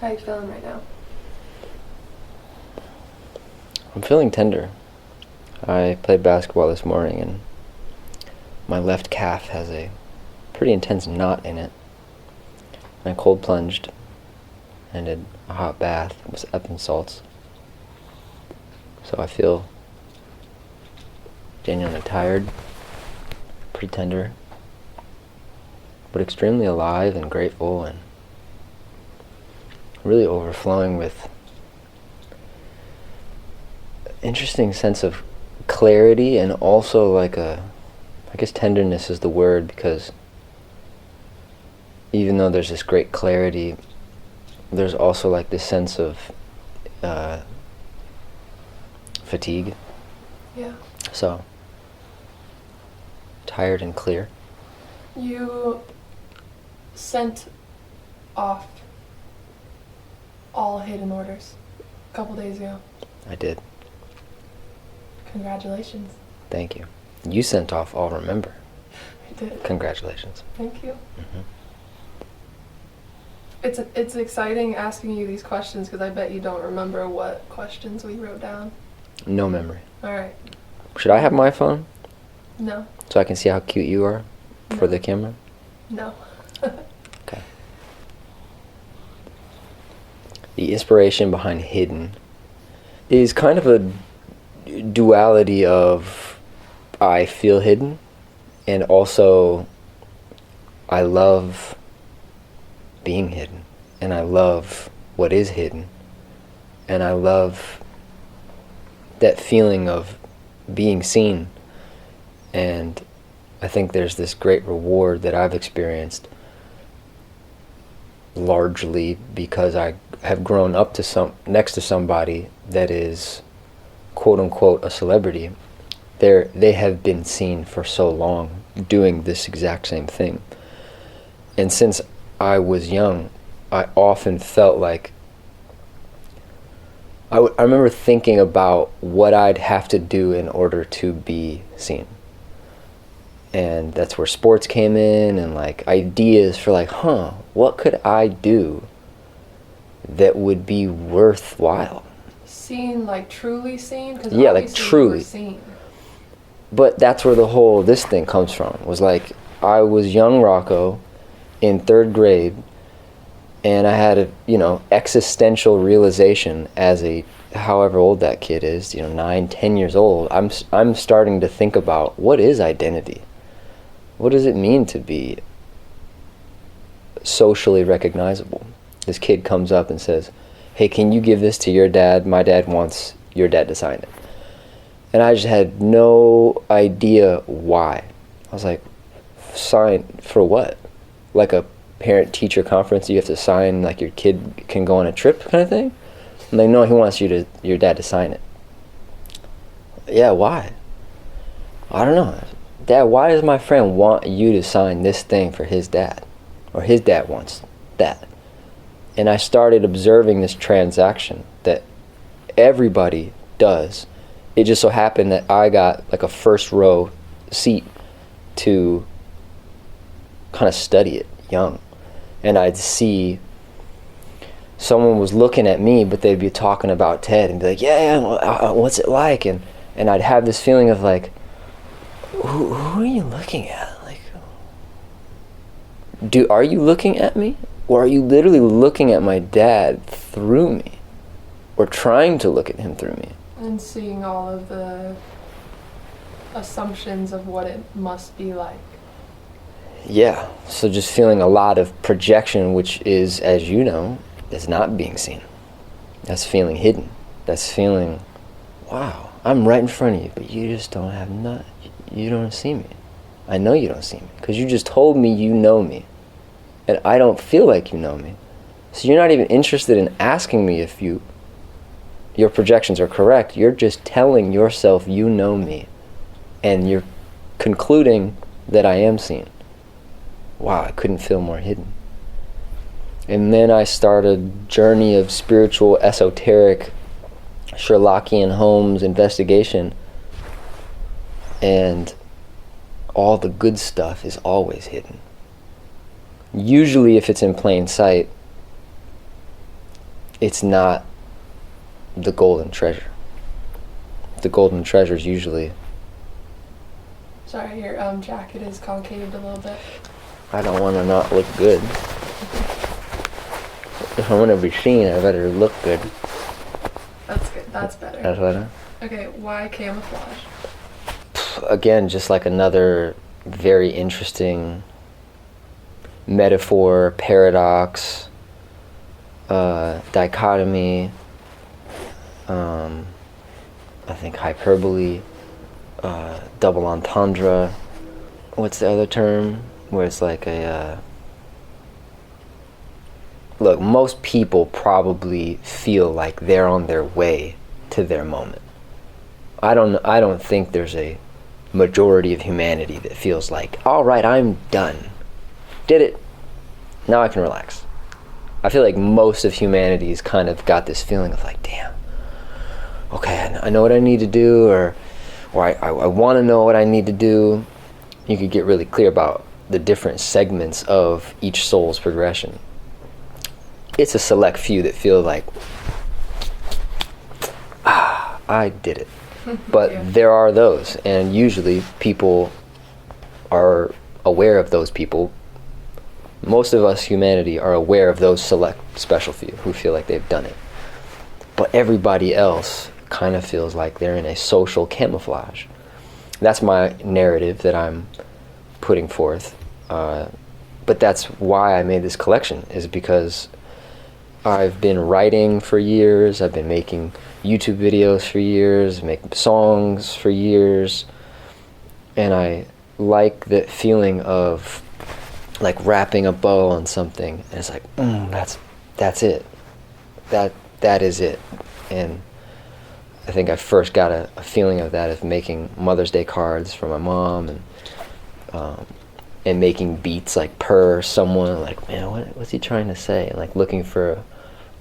How you feeling right now? I'm feeling tender. I played basketball this morning and my left calf has a pretty intense knot in it. I cold plunged and did a hot bath with Epsom salts. So I feel genuinely tired, pretty tender, but extremely alive and grateful and really overflowing with interesting sense of clarity and also like I guess tenderness is the word, because even though there's this great clarity, there's also like this sense of fatigue. Yeah. So, tired and clear. You sent off all hidden orders a couple days ago. I did. Congratulations. Thank you. You sent off all remember. I did. Congratulations. Thank you. Mm-hmm. It's exciting asking you these questions because I bet you don't remember what questions we wrote down. No memory. All right. Should I have my phone No. so I can see how cute you are for No. the camera? No. Okay. The inspiration behind hidden is kind of a duality of I feel hidden and also I love being hidden and I love what is hidden and I love that feeling of being seen. And I think there's this great reward that I've experienced largely because I have grown up to next to somebody that is quote unquote a celebrity. They have been seen for so long doing this exact same thing. And since I was young, I often felt like I remember thinking about what I'd have to do in order to be seen. And that's where sports came in and like ideas for like, what could I do that would be worthwhile? Seen, like truly seen? 'Cause Yeah, like obviously you truly. were seen. But that's where the whole this thing comes from. Was like I was young Rocco in 3rd grade and I had a existential realization as a however old that kid is, 9, 10 years old. I'm starting to think about what is identity? What does it mean to be socially recognizable? This kid comes up and says, "Hey, can you give this to your dad? My dad wants your dad to sign it." And I just had no idea why. I was like, sign for what? Like a parent-teacher conference, you have to sign like your kid can go on a trip kind of thing? And they know he wants your dad to sign it. Yeah, why? I don't know. Dad, why does my friend want you to sign this thing for his dad? Or his dad wants that. And I started observing this transaction that everybody does. It just so happened that I got like a 1st row seat to kind of study it young. And I'd see someone was looking at me, but they'd be talking about Ted and be like, yeah, what's it like? And I'd have this feeling of like, who are you looking at? Like, are you looking at me? Or are you literally looking at my dad through me? Or trying to look at him through me? And seeing all of the assumptions of what it must be like. Yeah, so just feeling a lot of projection, which is, as you know, is not being seen. That's feeling hidden. That's feeling, wow, I'm right in front of you, but you just don't have you don't see me. I know you don't see me, because you just told me you know me, and I don't feel like you know me. So you're not even interested in asking me if your projections are correct. You're just telling yourself you know me, and you're concluding that I am seen. Wow, I couldn't feel more hidden. And then I started a journey of spiritual, esoteric, Sherlockian Holmes investigation. And all the good stuff is always hidden. Usually if it's in plain sight, it's not the golden treasure. The golden treasure is usually... Sorry, your jacket is concaved a little bit. I don't want to not look good. If I want to be seen, I better look good. That's good. That's better. That's better. Okay, why camouflage? Again, just like another very interesting metaphor, paradox, dichotomy, I think hyperbole, double entendre. What's the other term? Where it's like a... Look, most people probably feel like they're on their way to their moment. I don't think there's a majority of humanity that feels like, all right, I'm done. Did it. Now I can relax. I feel like most of humanity's kind of got this feeling of like, damn, okay, I know what I need to do, or I want to know what I need to do. You could get really clear about the different segments of each soul's progression. It's a select few that feel like, I did it. But Yeah. There are those, and usually people are aware of those people. Most of us, humanity, are aware of those select special few who feel like they've done it. But everybody else kind of feels like they're in a social camouflage. That's my narrative that I'm putting forth. But that's why I made this collection, is because I've been writing for years, I've been making YouTube videos for years, making songs for years, and I like that feeling of like wrapping a bow on something, and it's like, that's it. That is it. And I think I first got a feeling of that of making Mother's Day cards for my mom, and making beats like per someone, like, man, what's he trying to say? Like looking for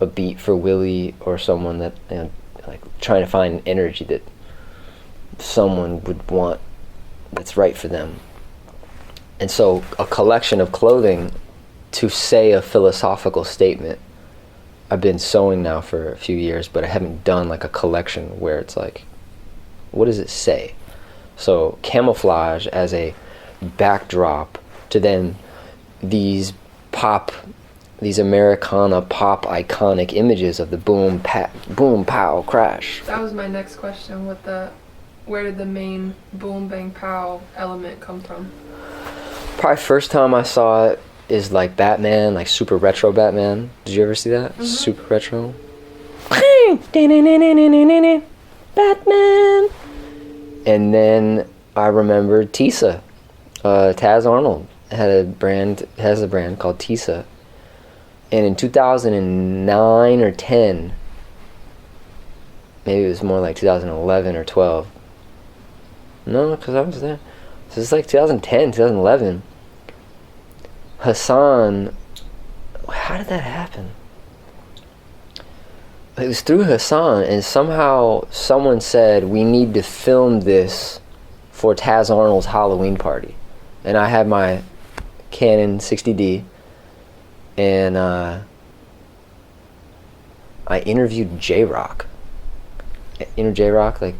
a beat for Willie or someone that, you know, like trying to find an energy that someone would want that's right for them. And so a collection of clothing to say a philosophical statement. I've been sewing now for a few years, but I haven't done like a collection where it's like, what does it say? So camouflage as a backdrop to then these Americana pop iconic images of the boom, pow, crash. That was my next question. Where did the main boom, bang, pow element come from? Probably first time I saw it is like Batman, like super retro Batman. Did you ever see that? Mm-hmm. Super retro. Batman. And then I remembered Tisa. Taz Arnold has a brand called Tisa. And in 2009 or 10, maybe it was more like 2011 or 12. No, because I was there. So it's like 2010, 2011. Hassan, how did that happen? It was through Hassan, and somehow someone said, we need to film this for Taz Arnold's Halloween party. And I had my Canon 60D, and I interviewed J-Rock. J-Rock, like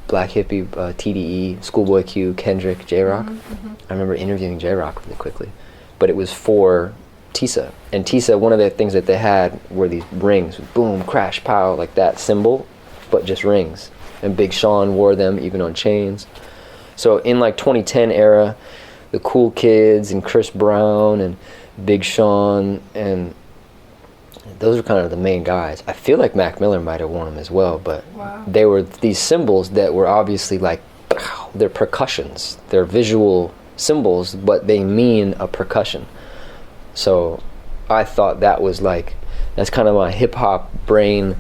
Black Hippie, TDE, Schoolboy Q, Kendrick, J-Rock. Mm-hmm. I remember interviewing J-Rock really quickly. But it was for Tisa. And Tisa, one of the things that they had were these rings, boom, crash, pow, like that symbol, but just rings. And Big Sean wore them even on chains. So in like 2010 era, the Cool Kids and Chris Brown and Big Sean, and those were kind of the main guys. I feel like Mac Miller might have worn them as well, but wow. They were these symbols that were obviously like, they're percussions. They're visual symbols, but they mean a percussion. So I thought that was like, that's kind of my hip-hop brain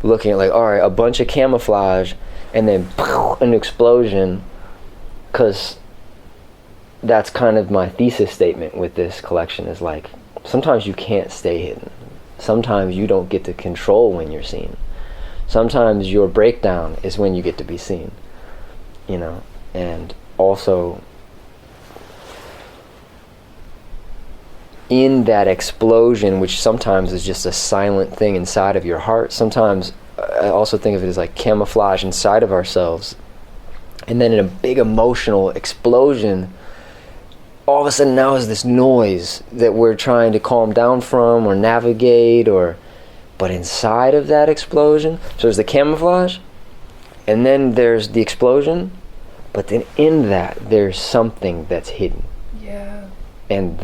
looking at like, all right, a bunch of camouflage and then an explosion, because that's kind of my thesis statement with this collection, is like, sometimes you can't stay hidden. Sometimes you don't get to control when you're seen. Sometimes your breakdown is when you get to be seen, you know. And also, in that explosion, which sometimes is just a silent thing inside of your heart. Sometimes I also think of it as like camouflage inside of ourselves. And then in a big emotional explosion, all of a sudden now is this noise that we're trying to calm down from or navigate, but inside of that explosion, so there's the camouflage, and then there's the explosion, but then in that there's something that's hidden. Yeah. And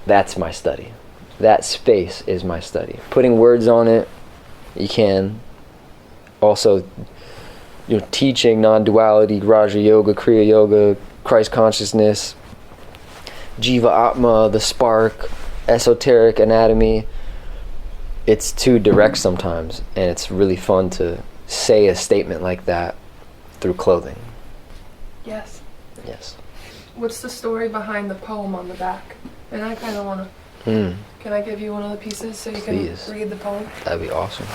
that's my study. That space is my study. Putting words on it, you can. Also, teaching non-duality, Raja Yoga, Kriya Yoga, Christ consciousness, Jiva Atma, the spark, esoteric anatomy. It's too direct sometimes, and it's really fun to say a statement like that through clothing. Yes. Yes. What's the story behind the poem on the back? And I kind of want to... Can I give you one of the pieces so you Please. can read the poem? That'd be awesome.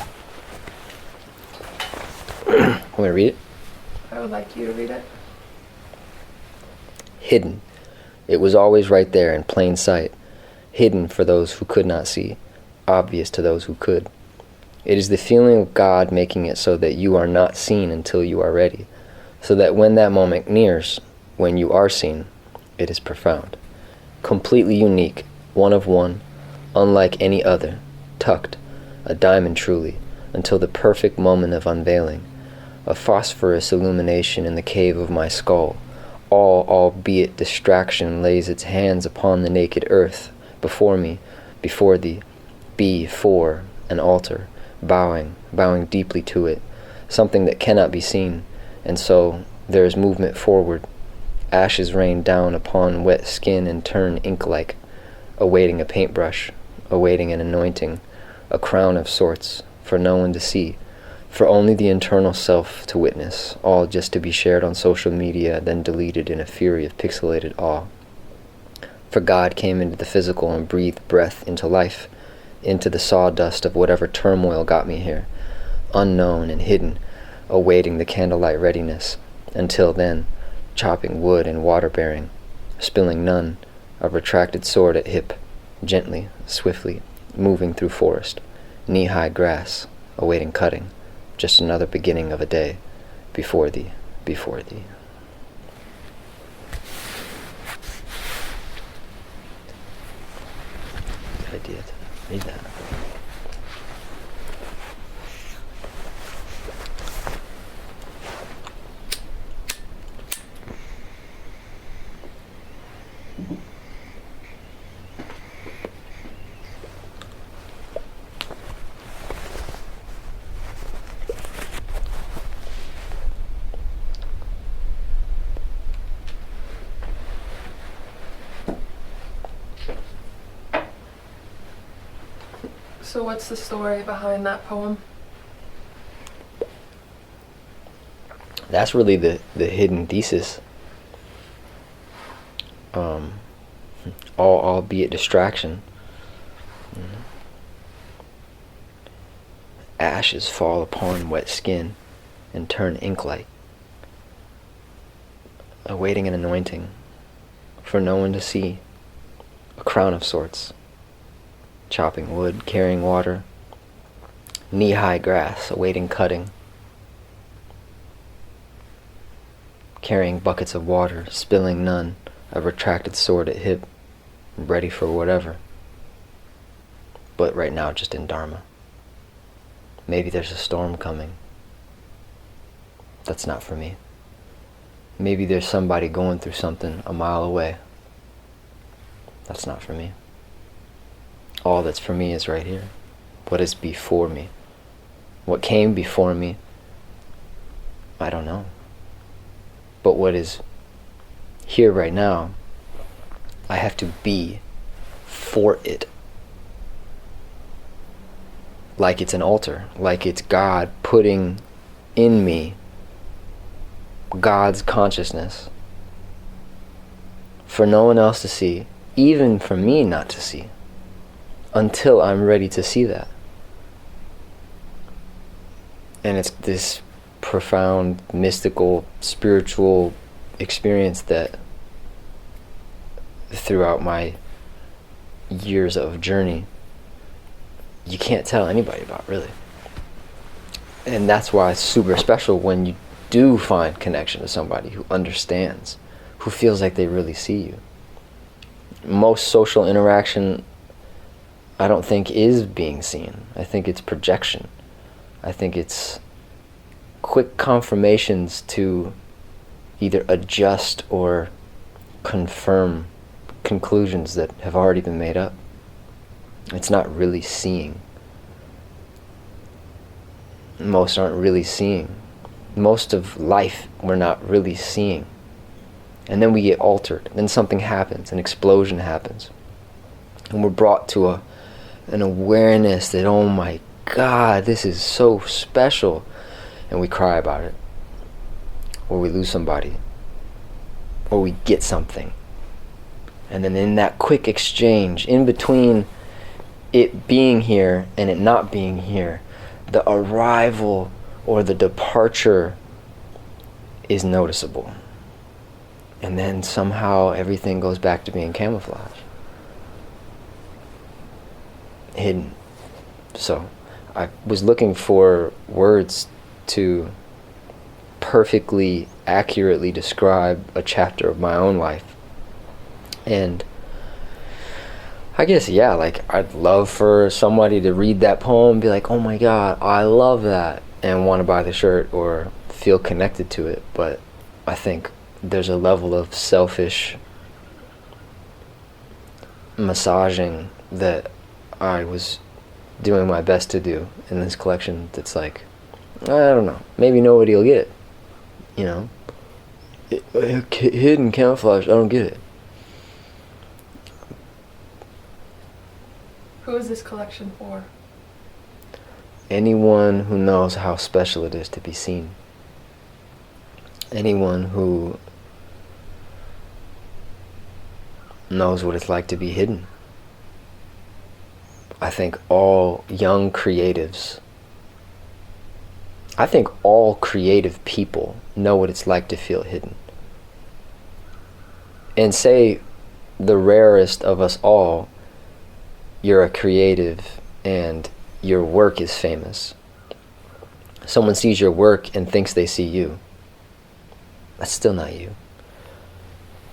Want me to read it? I would like you to read it. Hidden. It was always right there in plain sight. Hidden for those who could not see. Obvious to those who could. It is the feeling of God making it so that you are not seen until you are ready. So that when that moment nears, when you are seen, it is profound. Completely unique, one of one, unlike any other, tucked, a diamond truly, until the perfect moment of unveiling. A phosphorus illumination in the cave of my skull. All, albeit distraction, lays its hands upon the naked earth, before me, before thee, before an altar, bowing deeply to it, something that cannot be seen, and so there is movement forward. Ashes rain down upon wet skin and turn ink-like, awaiting a paintbrush, awaiting an anointing, a crown of sorts, for no one to see, for only the internal self to witness, all just to be shared on social media, then deleted in a fury of pixelated awe. For God came into the physical and breathed breath into life, into the sawdust of whatever turmoil got me here, unknown and hidden, awaiting the candlelight readiness. Until then, chopping wood and water-bearing, spilling none, a retracted sword at hip, gently, swiftly, moving through forest, knee-high grass, awaiting cutting, just another beginning of a day, before thee, before thee. Good idea to read that. So what's the story behind that poem? That's really the hidden thesis. Albeit distraction. Ashes fall upon wet skin and turn ink-like, awaiting an anointing, for no one to see, a crown of sorts, chopping wood, carrying water, knee-high grass, awaiting cutting, carrying buckets of water, spilling none, a retracted sword at hip, ready for whatever, but right now just in Dharma. Maybe there's a storm coming. That's not for me. Maybe there's somebody going through something a mile away. That's not for me. All that's for me is right here. What is before me? What came before me? I don't know. But what is here right now, I have to be for it. Like it's an altar, like it's God putting in me God's consciousness for no one else to see, even for me not to see, until I'm ready to see that. And it's this profound, mystical, spiritual experience that throughout my years of journey, you can't tell anybody about, really. And that's why it's super special when you do find connection to somebody who understands, who feels like they really see you. Most social interaction, I don't think, is being seen. I think it's projection. I think it's quick confirmations to either adjust or confirm conclusions that have already been made up. It's not really seeing. Most aren't really seeing. Most of life we're not really seeing. And then we get altered. Then something happens, an explosion happens. And we're brought to an awareness that, oh my God, this is so special. And we cry about it. Or we lose somebody. Or we get something. And then in that quick exchange, in between it being here and it not being here, the arrival or the departure is noticeable. And then somehow everything goes back to being camouflage. Hidden. So I was looking for words to perfectly, accurately describe a chapter of my own life. And I guess, yeah, like, I'd love for somebody to read that poem and be like, oh my God, I love that, and want to buy the shirt or feel connected to it. But I think there's a level of selfish massaging that I was doing my best to do in this collection that's like, I don't know, maybe nobody will get it, you know? Hidden camouflage, I don't get it. Who is this collection for? Anyone who knows how special it is to be seen. Anyone who knows what it's like to be hidden. I think all young creatives, I think all creative people know what it's like to feel hidden. And say the rarest of us all, you're a creative and your work is famous. Someone sees your work and thinks they see you. That's still not you.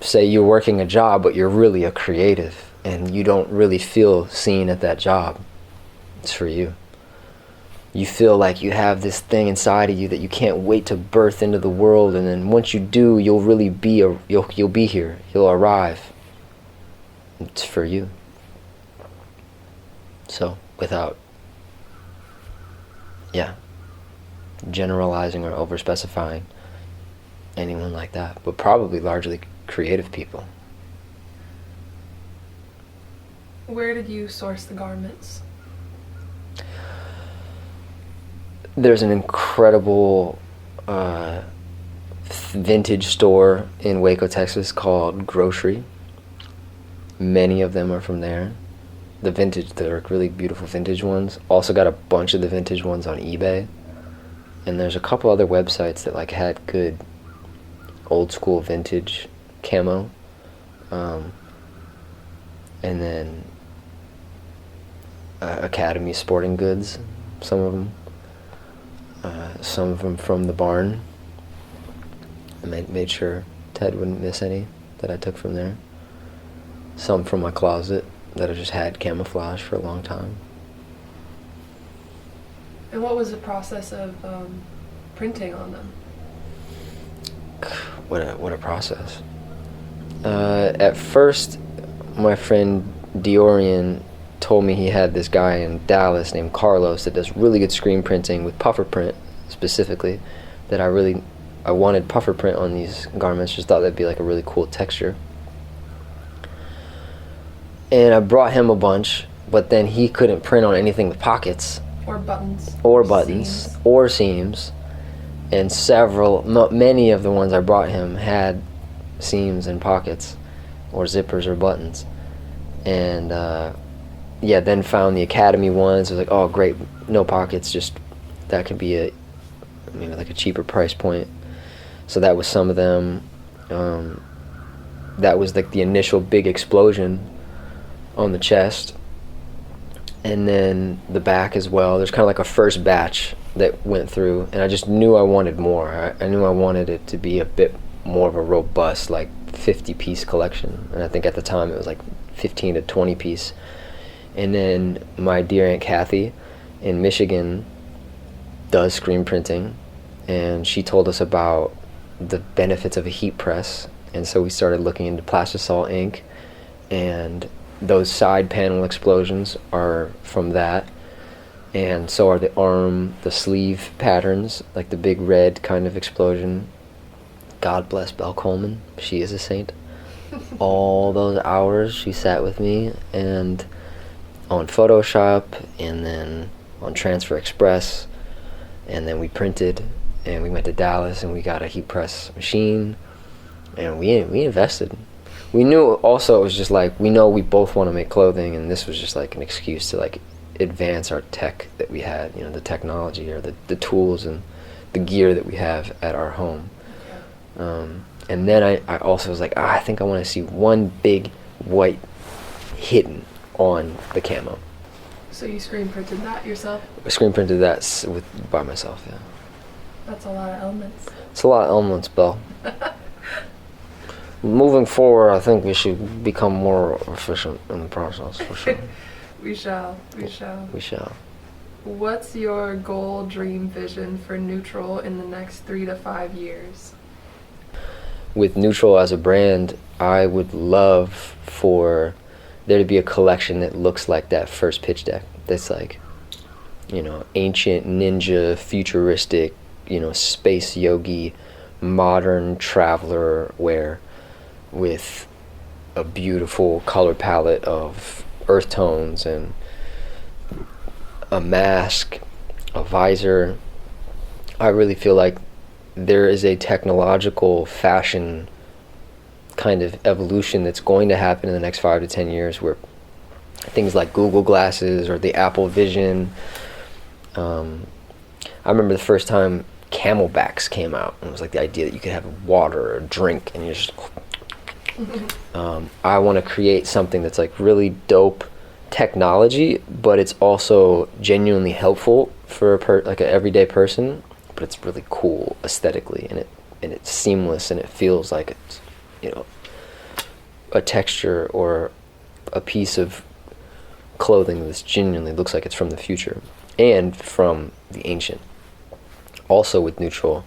Say you're working a job, but you're really a creative and you don't really feel seen at that job. It's for you. You feel like you have this thing inside of you that you can't wait to birth into the world, and then once you do, you'll really be you'll be here. You'll arrive. It's for you. So, without, generalizing or over-specifying anyone like that, but probably largely creative people. Where did you source the garments? There's an incredible vintage store in Waco, Texas called Grocery. Many of them are from there. They're really beautiful vintage ones. Also got a bunch of the vintage ones on eBay. And there's a couple other websites that like had good old school vintage camo. And then Academy Sporting Goods, some of them. Some of them from the barn. I made sure Ted wouldn't miss any that I took from there. Some from my closet that I just had camouflage for a long time. And what was the process of printing on them? What a process. At first, my friend Diorian told me he had this guy in Dallas named Carlos that does really good screen printing with puffer print specifically, that I wanted puffer print on these garments. Just thought that'd be like a really cool texture. And I brought him a bunch, but then he couldn't print on anything with pockets. Or buttons. Seams. Or seams. And many of the ones I brought him had seams and pockets, or zippers or buttons. And then found the Academy ones. I was like, oh great, no pockets, just that could be maybe like a cheaper price point. So that was some of them. that was like the initial big explosion on the chest. And then the back as well. There's kind of like a first batch that went through, and I just knew I wanted more. I knew I wanted it to be a bit more of a robust, like 50-piece collection. And I think at the time it was like 15 to 20 piece. And then my dear Aunt Kathy in Michigan does screen printing, and she told us about the benefits of a heat press. And so we started looking into plastisol ink, and those side panel explosions are from that, and so are the arm, the sleeve patterns, like the big red kind of explosion. God bless Belle Coleman, she is a saint. All those hours she sat with me, and on Photoshop, and then on Transfer Express, and then we printed, and we went to Dallas, and we got a heat press machine, and we invested. We knew also it was just like, we know we both want to make clothing, and this was just like an excuse to like advance our tech that we had, you know, the technology or the tools and the gear that we have at our home. And then I also was like, I think I want to see one big white hidden on the camo. So you screen printed that yourself? I screen printed that by myself, yeah. That's a lot of elements. It's a lot of elements, Bill. Moving forward, I think we should become more efficient in the process, for sure. We shall. We shall. We shall. What's your goal, dream, vision for Neutral in the next 3 to 5 years? With Neutral as a brand, I would love for there to be a collection that looks like that first pitch deck. That's like, you know, ancient ninja, futuristic, you know, space yogi, modern traveler wear, with a beautiful color palette of earth tones and a mask, a visor. I really feel like there is a technological fashion kind of evolution that's going to happen in the next 5 to 10 years, where things like Google Glasses or the Apple Vision. I remember the first time Camelbacks came out, and it was like the idea that you could have water or a drink and you just I want to create something that's like really dope technology, but it's also genuinely helpful for like an everyday person, but it's really cool aesthetically, and it's seamless, and it feels like it's, you know, a texture or a piece of clothing that genuinely looks like it's from the future and from the ancient. Also with Neutral,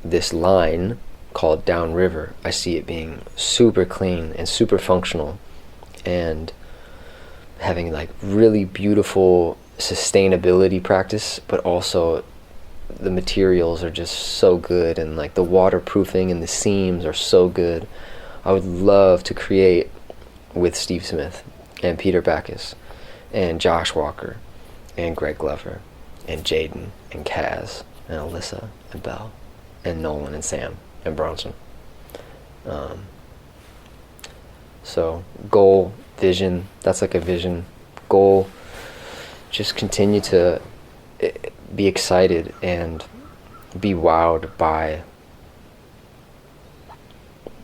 this line called Downriver, I see it being super clean and super functional, and having like really beautiful sustainability practice, but also the materials are just so good, and like the waterproofing and the seams are so good. I would love to create with Steve Smith and Peter Backus and Josh Walker and Greg Glover and Jaden and Kaz and Alyssa and Belle and Nolan and Sam and Bronson. So goal, vision, that's like a vision. Goal, just continue to be excited and be wowed by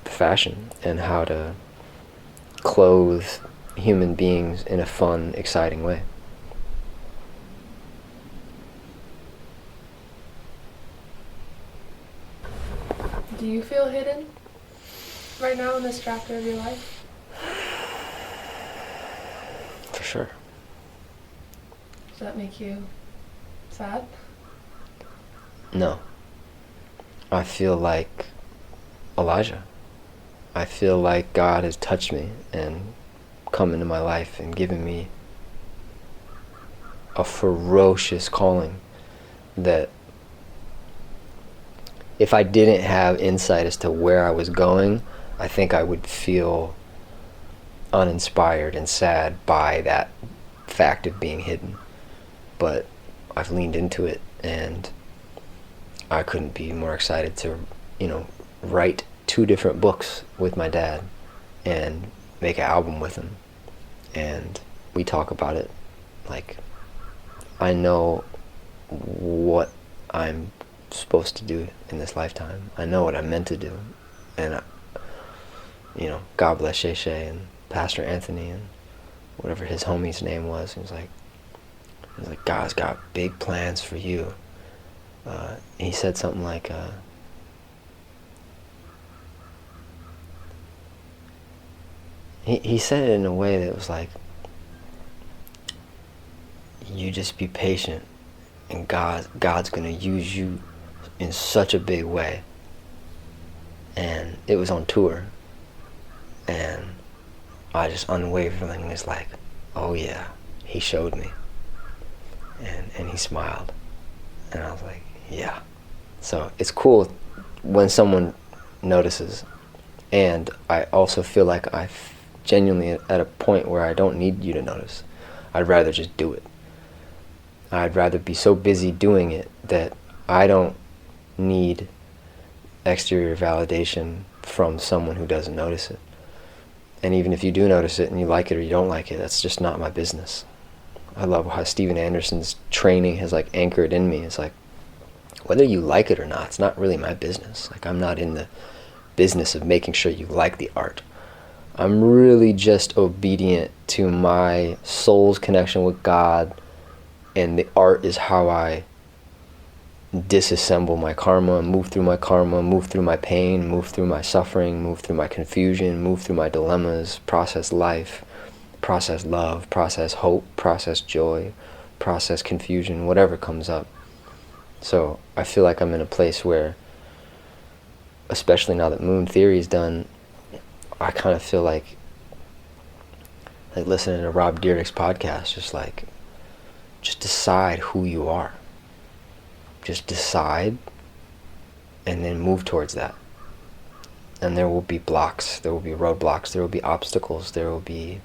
fashion and how to clothe human beings in a fun, exciting way. Do you feel hidden right now in this chapter of your life? For sure. Does that make you sad? No. I feel like Elijah. I feel like God has touched me and come into my life and given me a ferocious calling that if I didn't have insight as to where I was going, I think I would feel uninspired and sad by that fact of being hidden. But I've leaned into it, and I couldn't be more excited to, you know, write 2 different books with my dad and make an album with him. And we talk about it like I know what I'm supposed to do in this lifetime. I know what I'm meant to do, and God bless Shay Shay and Pastor Anthony and whatever his homie's name was. He was like, God's got big plans for you. He said something like, he said it in a way that was like, you just be patient, and God's gonna use you in such a big way. And it was on tour, and I just unwaveringly was like, oh yeah, he showed me, and he smiled, and I was like, yeah. So it's cool when someone notices, and I also feel like I genuinely at a point where I don't need you to notice. I'd rather just do it. I'd rather be so busy doing it that I don't need exterior validation from someone who doesn't notice it. And even if you do notice it and you like it or you don't like it, that's just not my business. I love how Steven Anderson's training has like anchored in me. It's like, whether you like it or not, it's not really my business. Like, I'm not in the business of making sure you like the art. I'm really just obedient to my soul's connection with God, and the art is how I disassemble my karma, move through my pain, move through my suffering, move through my confusion, move through my dilemmas, process life, process love, process hope, process joy, process confusion, whatever comes up. So I feel like I'm in a place where, especially now that Moon Theory is done, I kind of feel like listening to Rob Dyrdek's podcast, just decide who you are. Just decide, and then move towards that. And there will be blocks, there will be roadblocks, there will be obstacles, there will be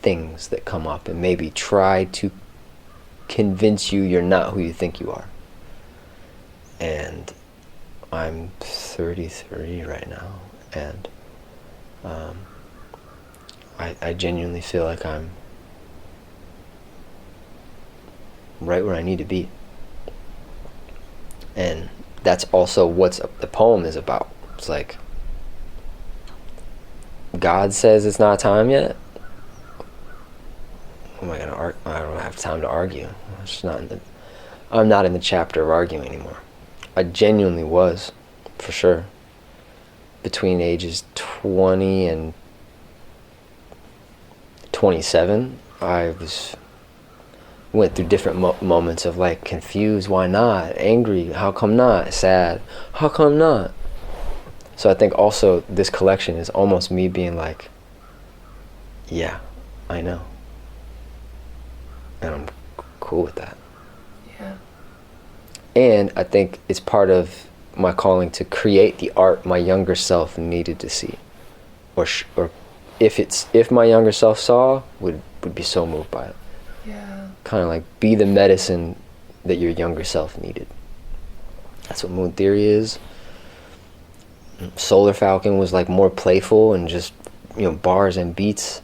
things that come up and maybe try to convince you you're not who you think you are. And I'm 33 right now, and I genuinely feel like I'm right where I need to be. And that's also what the poem is about. It's like, God says it's not time yet. Am I gonna argue? I don't have time to argue. I'm not in the chapter of arguing anymore. I genuinely was, for sure. Between ages 20 and 27, I went through different moments of like confused, why not? Angry, how come not? Sad, how come not? So I think also this collection is almost me being like, yeah, I know. And I'm cool with that. Yeah. And I think it's part of my calling to create the art my younger self needed to see. Or if my younger self saw, would be so moved by it. Yeah. Kind of like be the medicine that your younger self needed. That's what Moon Theory is. Solar Falcon was like more playful and just, bars and beats.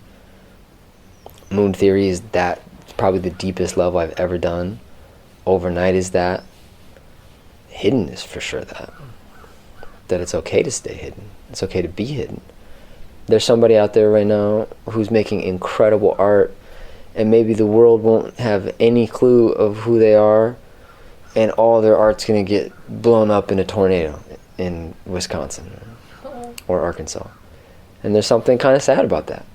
Moon Theory is that. It's probably the deepest level I've ever done. Overnight is that. Hidden is for sure that. That it's okay to stay hidden. It's okay to be hidden. There's somebody out there right now who's making incredible art, and maybe the world won't have any clue of who they are, and all their art's gonna get blown up in a tornado in Wisconsin or Arkansas. And there's something kind of sad about that.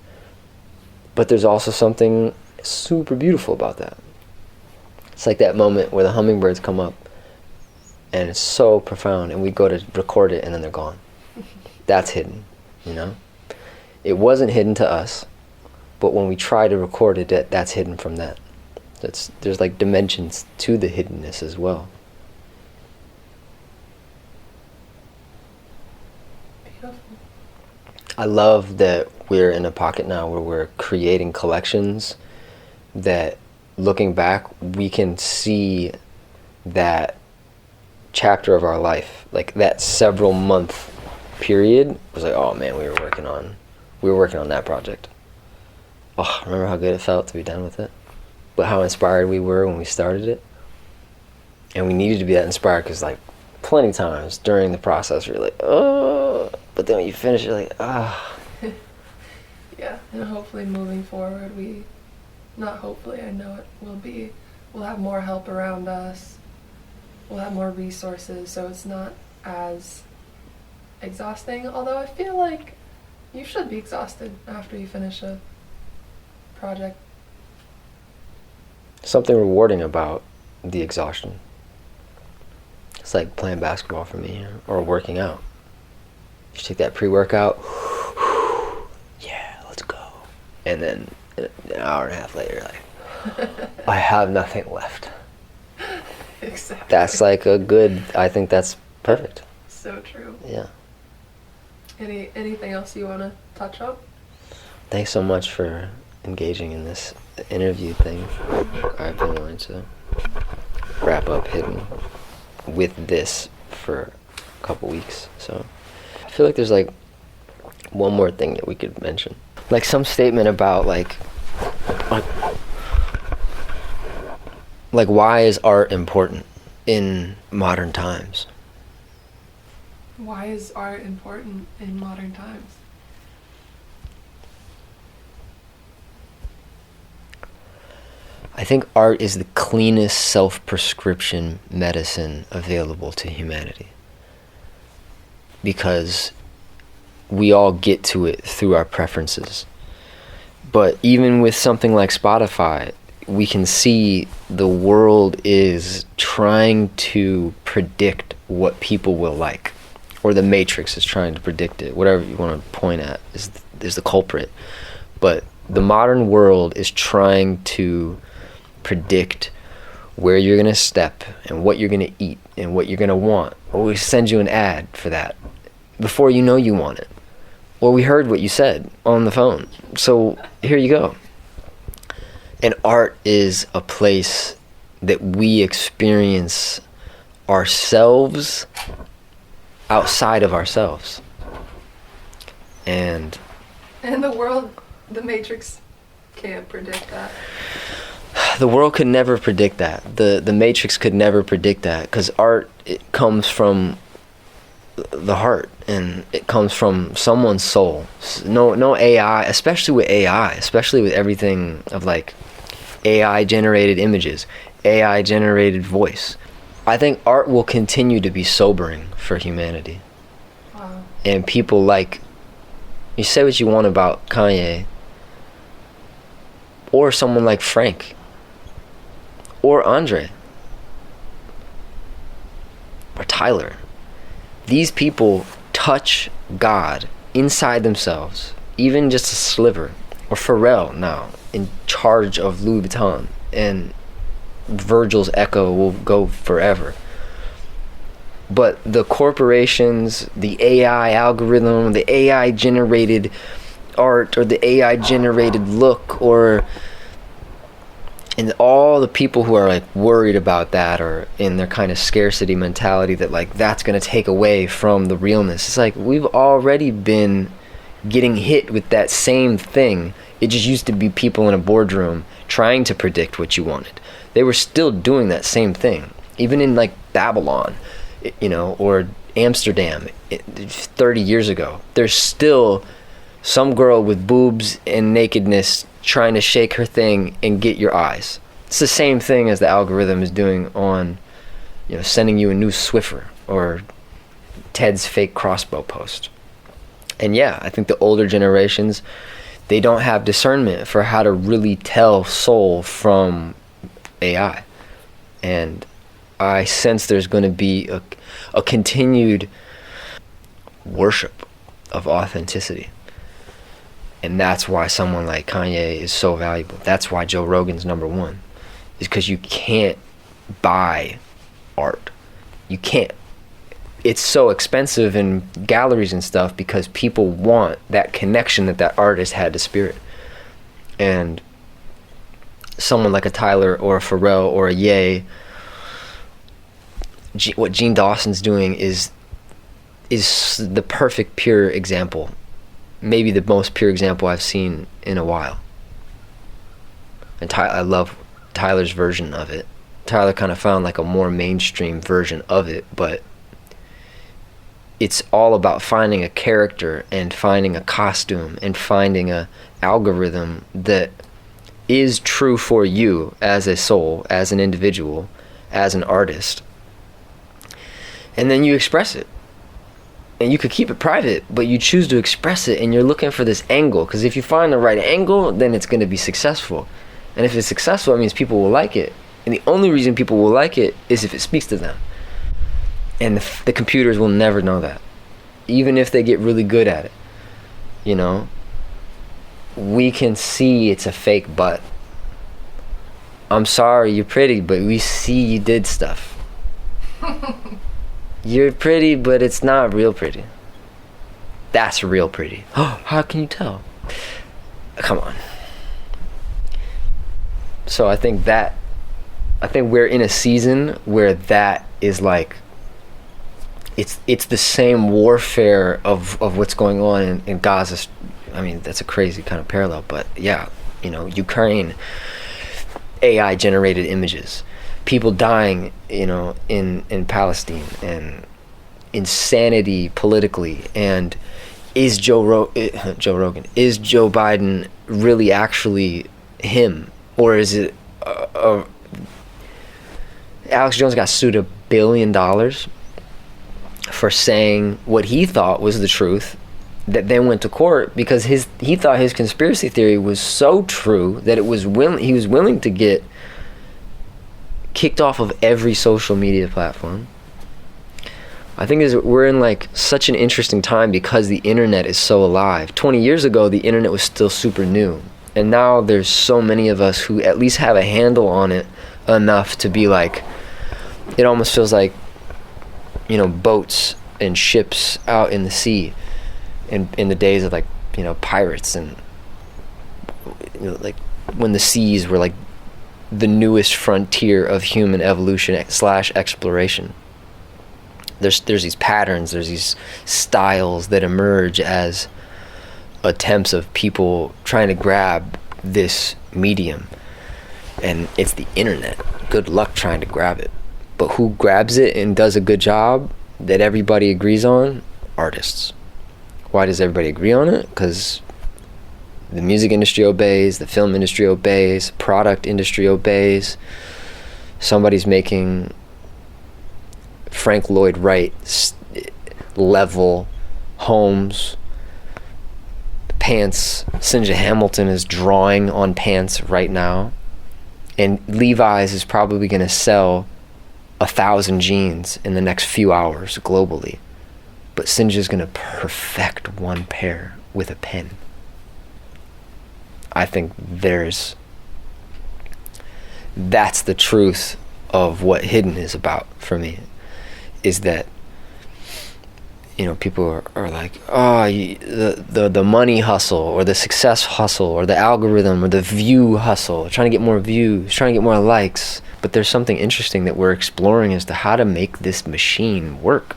But there's also something super beautiful about that. It's like that moment where the hummingbirds come up and it's so profound, and we go to record it and then they're gone. That's hidden, It wasn't hidden to us, but when we try to record it, that's hidden from that. There's like dimensions to the hiddenness as well. Beautiful. I love that we're in a pocket now where we're creating collections that, looking back, we can see that chapter of our life, like that several month period was like, oh man, we were working on that project. Oh, remember how good it felt to be done with it? But how inspired we were when we started it. And we needed to be that inspired because like plenty of times during the process you're like, oh, but then when you finish you're like, ah, Yeah, and hopefully moving forward, not hopefully, I know we'll have more help around us, we'll have more resources, so it's not as exhausting, although I feel like you should be exhausted after you finish a project. Something rewarding about the exhaustion. It's like playing basketball for me, or working out. You take that pre-workout, yeah, let's go. And then an hour and a half later, like, I have nothing left. Exactly. That's like I think that's perfect. So true. Yeah. Anything else you want to touch on? Thanks so much for engaging in this interview thing. I've been willing to wrap up Hidden with this for a couple weeks, so I feel like there's like one more thing that we could mention, like some statement about like why is art important in modern times? Why is art important in modern times? I think art is the cleanest self-prescription medicine available to humanity, because we all get to it through our preferences. But even with something like Spotify, we can see the world is trying to predict what people will like, or the Matrix is trying to predict it. Whatever you want to point at is the culprit. But the modern world is trying to predict where you're going to step and what you're going to eat and what you're going to want. Or we send you an ad for that before you know you want it. Or we heard what you said on the phone. So here you go. And art is a place that we experience ourselves outside of ourselves. And the world, the Matrix can't predict that. The world could never predict that. The Matrix could never predict that, because art, it comes from the heart, and it comes from someone's soul. No AI, especially with AI, especially with everything of like AI generated images, AI generated voice. I think art will continue to be sobering for humanity. Wow. And people like, you say what you want about Kanye, or someone like Frank, or Andre, or Tyler. These people touch God inside themselves, even just a sliver. Or Pharrell now, in charge of Louis Vuitton, and Virgil's Echo will go forever. But the corporations, the AI algorithm, the AI generated art, or the AI generated look, and all the people who are like worried about that, or in their kind of scarcity mentality that like that's going to take away from the realness. It's like we've already been getting hit with that same thing. It just used to be people in a boardroom trying to predict what you wanted. They were still doing that same thing, even in like Babylon, or Amsterdam 30 years ago. There's still some girl with boobs and nakedness trying to shake her thing and get your eyes. It's the same thing as the algorithm is doing on, sending you a new Swiffer or Ted's fake crossbow post. And yeah, I think the older generations, they don't have discernment for how to really tell soul from AI. And I sense there's going to be a continued worship of authenticity. And that's why someone like Kanye is so valuable. That's why Joe Rogan's number one. Is because you can't buy art. You can't. It's so expensive in galleries and stuff because people want that connection that artist had to spirit. And someone like a Tyler or a Pharrell or a Ye, what Gene Dawson's doing is the perfect pure example. Maybe the most pure example I've seen in a while. And I love Tyler's version of it. Tyler kind of found like a more mainstream version of it, but it's all about finding a character and finding a costume and finding a algorithm that is true for you as a soul, as an individual, as an artist. And then you express it. And you could keep it private, but you choose to express it, and you're looking for this angle, because if you find the right angle, then it's going to be successful. And if it's successful, it means people will like it. And the only reason people will like it is if it speaks to them. And the computers will never know that, even if they get really good at it. You know, we can see it's a fake butt. I'm sorry, you're pretty, but we see you did stuff. You're pretty, but it's not real pretty. That's real pretty. Oh, how can you tell? Come on. So I think we're in a season where that is like, it's the same warfare of what's going on in Gaza. I mean, that's a crazy kind of parallel, but yeah, you know, Ukraine, AI generated images, people dying, you know, in Palestine, and insanity politically. And is Joe Rogan, is Joe Biden really actually him, or is it Alex Jones got sued $1 billion for saying what he thought was the truth, that then went to court because he thought his conspiracy theory was so true that he was willing to get kicked off of every social media platform. I think we're in like such an interesting time because the internet is so alive. 20 years ago, the internet was still super new, and now there's so many of us who at least have a handle on it enough to be like, it almost feels like, you know, boats and ships out in the sea in the days of, like, you know, pirates, and, you know, like when the seas were like the newest frontier of human evolution / exploration. There's these patterns, there's these styles that emerge as attempts of people trying to grab this medium, and it's the internet. Good luck trying to grab it. But who grabs it and does a good job that everybody agrees on? Artists. Why does everybody agree on it? Because the music industry obeys, the film industry obeys, product industry obeys. Somebody's making Frank Lloyd Wright level homes, pants. Sinja Hamilton is drawing on pants right now, and Levi's is probably going to sell 1,000 jeans in the next few hours globally, but Sinja's going to perfect one pair with a pen. I think that's the truth of what Hidden is about for me, is that, you know, people are like, oh, the money hustle, or the success hustle, or the algorithm, or the view hustle, trying to get more views, trying to get more likes. But there's something interesting that we're exploring as to how to make this machine work.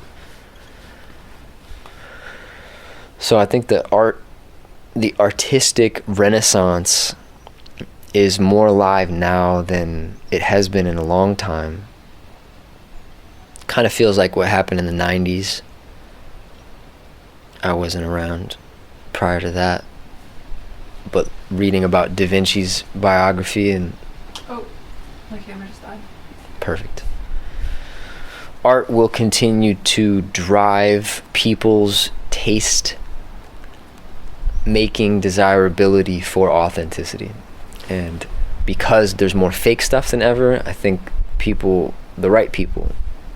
So I think the artistic renaissance is more alive now than it has been in a long time. Kind of feels like what happened in the 90s. I wasn't around prior to that, but reading about Da Vinci's biography and... Oh, my camera just died. Perfect. Art will continue to drive people's taste, making desirability for authenticity. And because there's more fake stuff than ever, I think people, the right people,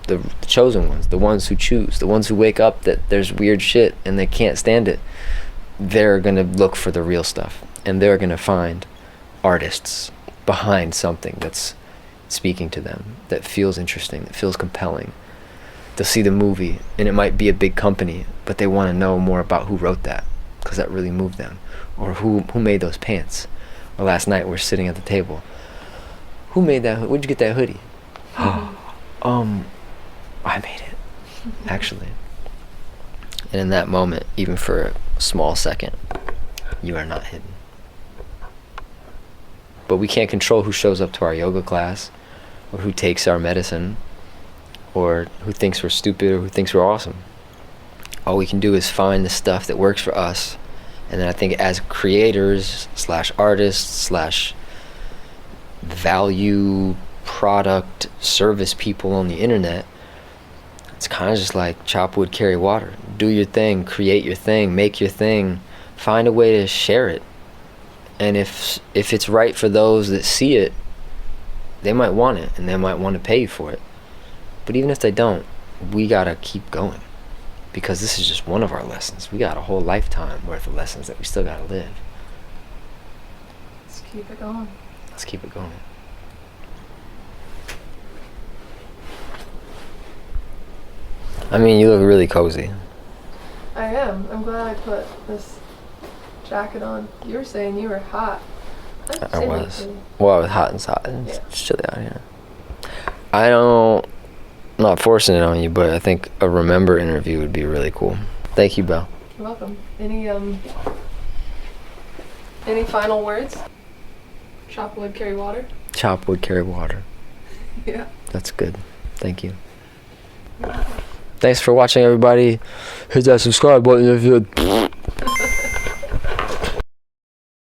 the chosen ones, the ones who choose, the ones who wake up that there's weird shit and they can't stand it, they're going to look for the real stuff, and they're going to find artists behind something that's speaking to them, that feels interesting, that feels compelling. They'll see the movie and it might be a big company, but they want to know more about who wrote that, because that really moved them, or who made those pants. Or last night we're sitting at the table, who made that? Where'd you get that hoodie? I made it, actually. And in that moment, even for a small second, you are not hidden. But we can't control who shows up to our yoga class, or who takes our medicine, or who thinks we're stupid, or who thinks we're awesome. all we can do is find the stuff that works for us. And then I think as creators slash artists slash value product service people on the internet, it's kind of just like chop wood, carry water. Do your thing, create your thing, make your thing, find a way to share it. And if it's right for those that see it, they might want it and they might want to pay you for it. But even if they don't, we gotta keep going, because this is just one of our lessons. We got a whole lifetime worth of lessons that we still gotta live. Let's keep it going. Let's keep it going. I mean, you look really cozy. I am. I'm glad I put this jacket on. You were saying you were hot. I was. Well, I was hot inside. It's chilly out here. I'm not forcing it on you, but I think a remember interview would be really cool. Thank you, Belle. You're welcome. Any final words? Chop wood, carry water? Chop wood, carry water. Yeah. That's good. Thank you. Thanks for watching, everybody. Hit that subscribe button if you